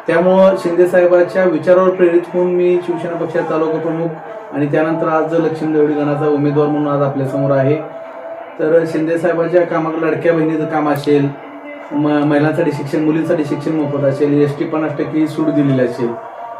त्यामुळं शिंदे साहेबांच्या विचारावर प्रेरित होऊन मी शिवसेना पक्षाचा तालुका प्रमुख आणि त्यानंतर आज लक्ष्मी देवडी गणाचा उमेदवार म्हणून आज आपल्यासमोर आहे. तर शिंदे साहेबांच्या कामाकडे लाडक्या बहिणीचं काम असेल, महिलांसाठी शिक्षण, मुलींसाठी शिक्षण मोफत असेल, एसटी 50% सूट दिलेली असेल,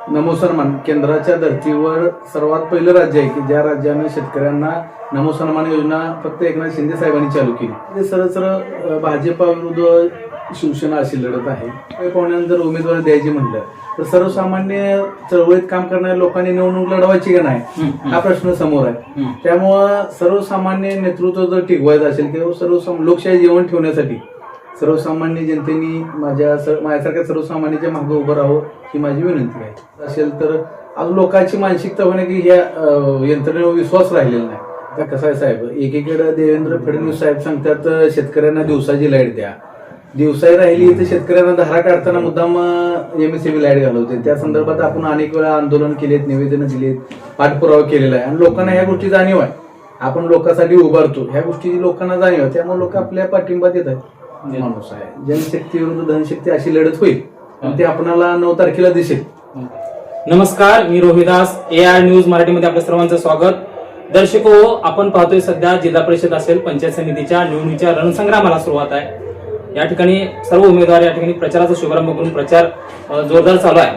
नमो सन्मान केंद्राच्या धर्तीवर सर्वात पहिलं राज्य आहे की ज्या राज्यानं शेतकऱ्यांना नमो सन्मान योजना फक्त एकनाथ शिंदे साहेबांनी चालू केली. ते सरळ भाजपा विरुद्ध शिवसेना अशी लढत आहे. पाहुण्यांना जर उमेदवारी द्यायची म्हणलं तर सर्वसामान्य चळवळीत काम करणाऱ्या लोकांनी निवडणूक लढवायची का नाही हा प्रश्न समोर आहे. त्यामुळं सर्वसामान्य नेतृत्व जर टिकवायचं असेल किंवा लोकशाही जीवन ठेवण्यासाठी सर्वसामान्य जनतेने माझ्यासारख्या सर्वसामान्याच्या मागे उभं राहावं ही माझी विनंती आहे. असेल तर आज लोकांची मानसिकता होणे की ह्या यंत्रणेवर विश्वास राहिलेला नाही. आता कसं आहे साहेब, एकीकडे देवेंद्र फडणवीस साहेब सांगतात शेतकऱ्यांना दिवसाची लाईट द्या, दिवसाही राहिली तर शेतकऱ्यांना धारा काढताना मुद्दाम MSEB लाईट घालवते. त्या संदर्भात आपण अनेक वेळा आंदोलन केलेत, निवेदनं दिलेत, पाठपुरावा केलेला आहे आणि लोकांना ह्या गोष्टी जाणीव आहे. आपण लोकांसाठी उभारतो, ह्या गोष्टी लोकांना जाणीव आहे. त्यामुळे लोक आपल्या पाठिंबा देत आहेत. माणूस आहे, जनशक्ती विरुद्ध धनशक्ती अशी लढत होईल आणि ते आपल्याला 9 तारखेला दिसेल. नमस्कार, मी रोहिदास, AR न्यूज मराठीमध्ये आपल्या सर्वांचं स्वागत. दर्शको, आपण पाहतोय सध्या जिल्हा परिषद असेल, पंचायत समितीच्या निवडणुकीच्या रणसंग्रामाला सुरुवात आहे. या ठिकाणी सर्व उमेदवार या ठिकाणी प्रचाराचा शुभारंभ करून प्रचार जोरदार चालू आहे.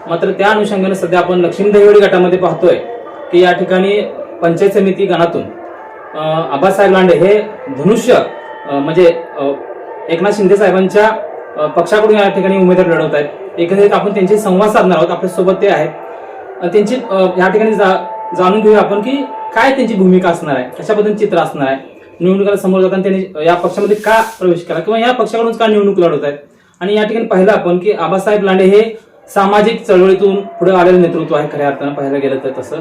मात्र त्या अनुषंगाने सध्या आपण लक्ष्मी देवडी गटामध्ये पाहतोय की या ठिकाणी पंचायत समिती गणातून आबासाहेब लांडे हे धनुष्य म्हणजे एकनाथ शिंदे साहेबांच्या पक्षाकडून या ठिकाणी उमेदवार लढवत आहेत. एकंदरीत आपण त्यांची संवाद साधणार आहोत. आपल्या सोबत ते आहेत. त्यांची या ठिकाणी जाणून घेऊया आपण की काय त्यांची भूमिका असणार आहे, कशा पद्धतीने चित्र असणार आहे, निवडणुकीला समोर जाताना त्यांनी या पक्षामध्ये का प्रवेश केला किंवा या पक्षाकडून का निवडणूक लढवत आहेत. आणि या ठिकाणी पाहिलं आपण की आबासाहेब लांडे हे सामाजिक चळवळीतून पुढे आलेलं नेतृत्व आहे खऱ्या अर्थानं पाहायला गेलं तर तसं,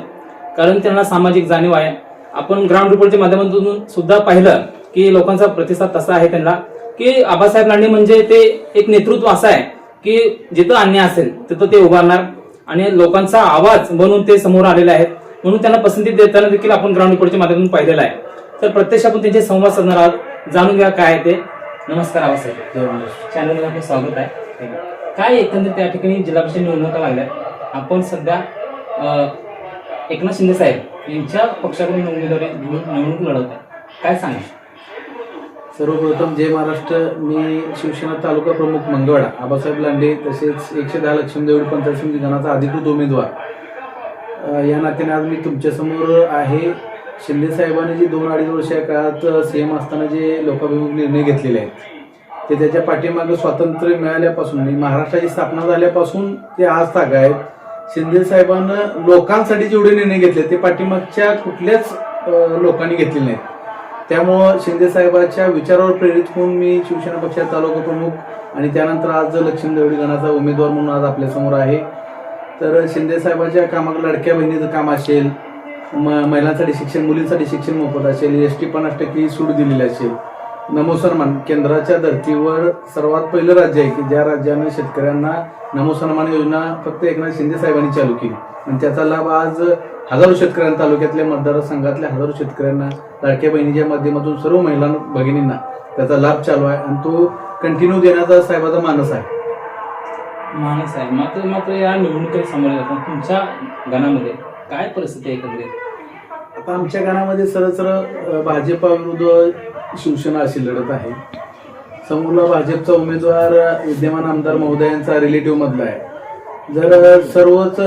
कारण त्यांना सामाजिक जाणीव आहे. आपण ग्राउंड रिपोर्टच्या माध्यमातून सुद्धा पाहिलं की लोकांचा प्रतिसाद तसा आहे त्यांना की आबासाहेब लांडे म्हणजे ते एक नेतृत्व असं आहे की जिथं अन्याय असेल तिथं ते उभारणार आणि लोकांचा आवाज बनून ते समोर आलेले आहेत. म्हणून त्यांना पसंती देताना देखील आपण ग्राउंड रिपोर्टच्या माध्यमातून पाहिलेलं आहे. तर प्रत्यक्ष आपण त्यांचे संवाद साधणार आहोत, जाणून घ्या काय आहे ते. नमस्कार आबासाहेब, चॅनलमध्ये आपलं स्वागत आहे. काय एकंदरीत त्या ठिकाणी जिल्हा परिषद निवडणुका लागल्या, आपण सध्या एकनाथ शिंदे साहेब यांच्या पक्षाकडून उमेदवारी निवडणूक लढवत आहे, काय सांगा? सर्वप्रथम जय महाराष्ट्र. मी शिवसेना तालुका प्रमुख मंगळवेढा आबासाहेब लांडे तसेच 110 लक्ष्मी देवडी पंचायत समिती गणाचा अधिकृत उमेदवार या नात्याने आज मी तुमच्यासमोर आहे. शिंदे साहेबांनी जी 2-2.5 वर्षा काळात CM असताना जे लोकाभिमुख निर्णय घेतलेले आहेत ते त्याच्या पाठीमागे स्वातंत्र्य मिळाल्यापासून आणि महाराष्ट्राची स्थापना झाल्यापासून ते आज ताग आहेत. शिंदे साहेबांना लोकांसाठी जेवढे निर्णय घेतले ते पाठीमागच्या कुठल्याच लोकांनी घेतलेले नाहीत. त्यामुळं शिंदे साहेबांच्या विचारावर प्रेरित होऊन मी शिवसेना पक्षाचा तालुका प्रमुख आणि त्यानंतर आज लक्ष्मी देवडी गणाचा उमेदवार म्हणून आज आपल्यासमोर आहे. तर शिंदे साहेबांच्या कामाकडे लाडक्या बहिणीचं काम असेल, महिलांसाठी शिक्षण, मुलींसाठी शिक्षण मोफत असेल, एसटी 50% सूट दिलेली असेल, नमो सन्मान केंद्राच्या धर्तीवर सर्वात पहिलं राज्य आहे की ज्या राज्यानं शेतकऱ्यांना नमो सन्मान योजना फक्त एकनाथ शिंदे साहेबांनी चालू केली आणि त्याचा लाभ आज हजारो शेतकऱ्यांना, तालुक्यातल्या मतदारसंघातल्या हजारो शेतकऱ्यांना लाडक्या बहिणीच्या माध्यमातून सर्व महिला भगिनींना त्याचा लाभ चालू आहे आणि तो कंटिन्यू देण्याचा साहेबाचा मानस आहे. मात्र या निवडणुकीत समोर जाताना तुमच्या गणामध्ये काय परिस्थिती आहे एकंदरीत? आता आमच्या गणामध्ये सरळ भाजपा विरुद्ध शिवसेना अशी लढत आहे. समोरला भाजपचा उमेदवार विद्यमान आमदार महोदयांचा रिलेटिव्ह मधला आहे. जर सर्वच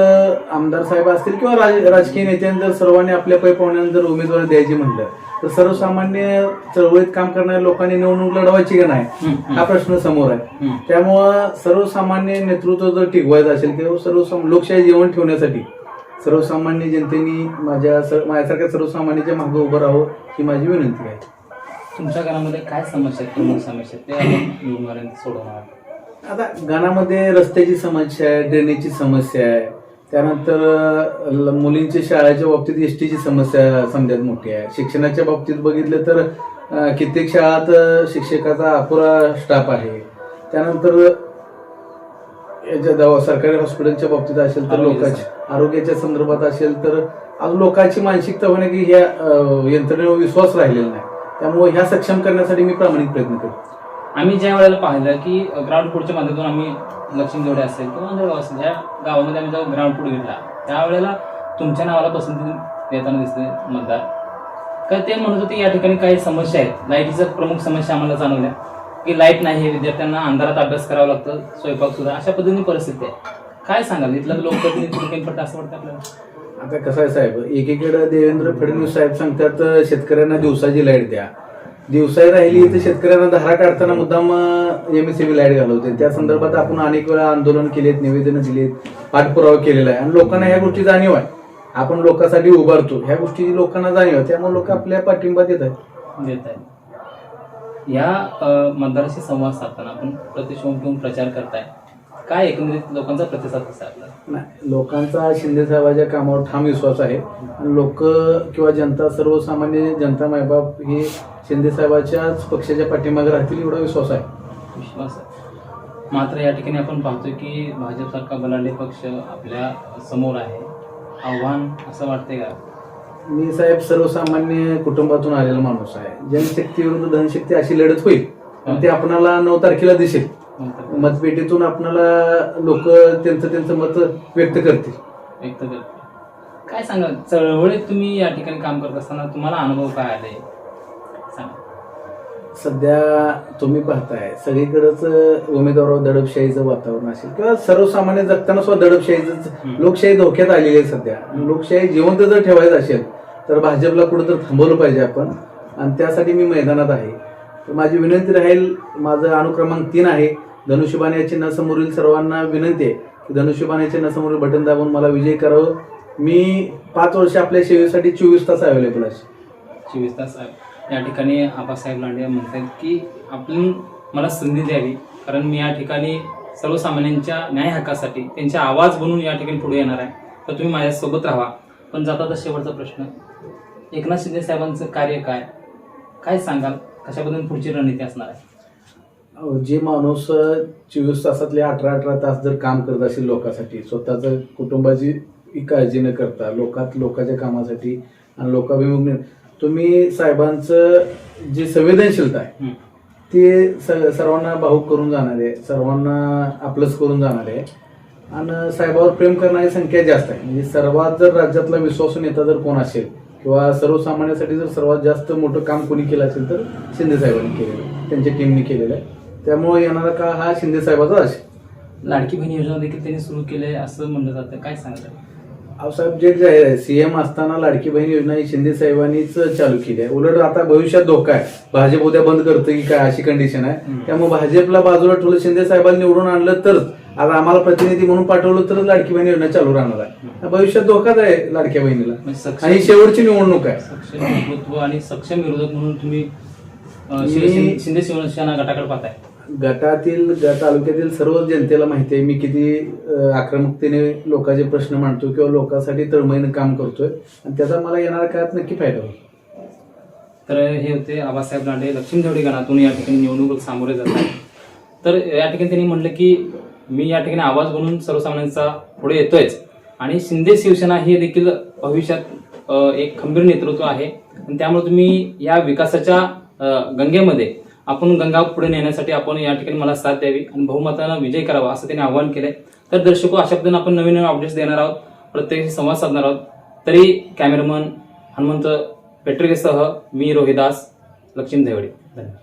आमदार साहेब असतील किंवा राजकीय नेत्यांनी जर सर्वांनी आपल्या पाहुण्यांना जर उमेदवारी द्यायची म्हणलं तर सर्वसामान्य चळवळीत काम करणाऱ्या लोकांनी निवडणूक लढवायची का नाही हा प्रश्न समोर आहे. त्यामुळं सर्वसामान्य नेतृत्व जर टिकवायचं असेल किंवा लोकशाही जीवन ठेवण्यासाठी सर्वसामान्य जनतेने माझ्यासारख्या सर्वसामान्याच्या मागे उभं राहावं ही माझी विनंती आहे. तुमच्या घरामध्ये काय समस्या आहेत, प्रमुख समस्या ते आपण सोडवणार? आता गाण्यामध्ये रस्त्याची समस्या आहे, ड्रेनेजची समस्या आहे, त्यानंतर मुलींच्या शाळेच्या बाबतीत एसटीची समस्या समजायला मोठी आहे. शिक्षणाच्या बाबतीत बघितलं तर कित्येक शाळात शिक्षकाचा अपुरा स्टाफ आहे. त्यानंतर याच्या सरकारी हॉस्पिटलच्या बाबतीत असेल तर लोकांच्या आरोग्याच्या संदर्भात असेल तर आज लोकांची मानसिकता होणे की ह्या यंत्रणेवर विश्वास राहिलेला नाही. त्यामुळे ह्या सक्षम करण्यासाठी मी प्रामाणिक प्रयत्न करतो. आम्ही ज्या वेळेला पाहिलं की ग्राउंड फ्लोरच्या माध्यमातून आम्ही लक्ष्मी देवडे असेल किंवा अंधळगाव असेल या गावामध्ये आम्ही जेव्हा ग्राउंड फ्लोर घेतला त्यावेळेला तुमच्या नावाला पसंती देताना दिसते मतदार. का ते म्हणत होते या ठिकाणी काही समस्या आहेत, लाईटीचं प्रमुख समस्या आम्हाला जाणवल्या की लाईट नाही आहे, विद्यार्थ्यांना अंधारात अभ्यास करावा लागतं, स्वयंपाक सुद्धा अशा पद्धतीने परिस्थिती आहे. काय सांगाल इथलं लोकप्रतिनिधी पडतं असं वाटतं आपल्याला? आता कसं आहे साहेब, एकीकडे देवेंद्र फडणवीस साहेब सांगतात शेतकऱ्यांना दिवसाची लाईट द्या, दिवसाही राहिली तर शेतकऱ्यांना धारा काढताना मुद्दाम MSCB लाईट घालवते. त्या संदर्भात आपण अनेक वेळा आंदोलन केलेत, निवेदनं दिलीत, पाठपुरावा केलेला आहे आणि लोकांना ह्या गोष्टी जाणीव आहे. आपण लोकांसाठी उभारतो, ह्या गोष्टी लोकांना जाणीव आहे, त्यामुळे लोक आपल्या पाठिंबा देत आहेत. या मतदाराशी संवाद साधताना आपण प्रतिष्ठेवून घेऊन प्रचार करताय, काय एकंदरीत लोकांचा प्रतिसाद कसा आहे आपला? नाही, लोकांचा शिंदे साहेबांच्या कामावर ठाम विश्वास आहे. लोक किंवा जनता, सर्वसामान्य जनता मायबाप हे शिंदे साहेबाच्याच पक्षाच्या पाठीमागे राहतील एवढा विश्वास आहे. मात्र या ठिकाणी आपण पाहतोय की भाजपसारखा बलाढ्य पक्ष आपल्या समोर आहे, आव्हान असं वाटतंय का? मी साहेब सर्वसामान्य कुटुंबातून आलेला माणूस आहे. जनशक्ती विरुद्ध धनशक्ती अशी लढत होईल आणि ते आपणाला 9 तारखेला दिसेल. मतपेटीतून आपणाला लोक त्यांचं मत व्यक्त करतील. काय सांगा, चळवळीत तुम्ही या ठिकाणी काम करत असताना तुम्हाला अनुभव काय आले सांगा. सध्या तुम्ही पाहताय सगळीकडेच उमेदवारावर दडपशाहीचं वातावरण असेल किंवा सर्वसामान्य जगताना सुद्धा दडपशाहीच, लोकशाही धोक्यात आलेली आहे सध्या. लोकशाही जिवंत जर ठेवायचं असेल तर भाजपला कुठं तर थांबवलं पाहिजे आपण, आणि त्यासाठी मी मैदानात आहे. तर माझी विनंती राहील, माझं अनुक्रमांक 3 आहे, धनुष्यबाण या चिन्हासमोरील सर्वांना विनंती आहे की धनुष्यबाण या चिन्हासमोरील बटन दाबून मला विजयी करावं. मी 5 वर्ष आपल्या सेवेसाठी 24 तास अवेलेबल आहे. 24 तास या ठिकाणी आबासाहेब लांडे म्हणतात की आपण मला संधी द्यावी, कारण मी या ठिकाणी सर्वसामान्यांच्या न्याय हक्कासाठी त्यांचा आवाज बनून या ठिकाणी पुढे येणार आहे, तर तुम्ही माझ्यासोबत राहा. पण जाता शेवटचा प्रश्न, एकनाथ शिंदे साहेबांचं कार्य काय सांगाल, कशा पद्धतीने पुढची रणनीती असणार आहे? जे माणूस 24 तासातले 18 तास जर काम करत असेल लोकांसाठी, स्वतःच्या कुटुंबाची काळजी न करता लोकांच्या कामासाठी आणि लोकाभिमुख, तुम्ही साहेबांचं जे संवेदनशीलता आहे ते सर्वांना भावूक करून जाणार आहे, सर्वांना आपलंच करून जाणार आहे आणि साहेबावर प्रेम करणारी संख्या जास्त आहे. म्हणजे सर्वात जर राज्यातला विश्वासू नेता जर कोण असेल किंवा सर्वसामान्यांसाठी जर सर्वात जास्त मोठं काम कोणी केलं असेल तर शिंदे साहेबांनी केलेलं आहे, त्यांच्या टीमने केलेलं आहे. त्यामुळे येणारा काळ हा शिंदे साहेबाचा असेल. लाडकी बहीण योजना देखील त्यांनी सुरू केली आहे असं म्हणलं जातं, काय सांगतात? साहेब जे जाहीर आहे, CM असताना लाडकी बहीण योजना ही शिंदे साहेबांनीच चालू केली आहे. उलट आता भविष्यात धोका आहे, भाजप उद्या बंद करतं की काय अशी कंडिशन आहे. त्यामुळे भाजपला बाजूला ठेवलं, शिंदे साहेबांनी निवडून आणलं तरच, आता आम्हाला प्रतिनिधी म्हणून पाठवलं तरच लाडकी बहीण योजना चालू राहणार आहे. भविष्यात धोकाच आहे लाडक्या बहिणीला, आणि शेवटची निवडणूक आहे. सक्षम नेतृत्व आणि सक्षम विरोधक म्हणून तुम्ही शिंदे शिवसेना गटाकडे पाहताय. तालुक्यातील सर्व जनतेला माहिती आहे मी किती आक्रमकतेने लोकांचे प्रश्न मांडतो किंवा लोकांसाठी तळमळीने काम करतोय, आणि त्याचा मला येणाऱ्या काळात नक्की फायदा होईल. तर हे होते आबासाहेब लांडे, लक्ष्मी देवडे गणातून या ठिकाणी निवडणूक सामोरे जात आहेत. तर या ठिकाणी त्यांनी म्हटलं की मी या ठिकाणी आवाज बनून सर्वसामान्यांचा पुढे येतोयच, आणि शिंदे शिवसेना ही देखील भविष्यात एक खंबीर नेतृत्व आहे, आणि त्यामुळे तुम्ही या विकासाच्या गंगेमध्ये आपण गंगा पुढे नेण्यासाठी आपण या ठिकाणी मला साथ द्यावी आणि बहुमतानं विजय करावा असं त्यांनी आवाहन केलंय. तर दर्शको, अशा पद्धतीने आपण नवीन नवीन अपडेट्स देणार आहोत, प्रत्येकाशी संवाद साधणार आहोत. तरी कॅमेरामन हनुमंत पेट्रिकेसह मी रोहिदास, लक्ष्मी देवडे. धन्यवाद.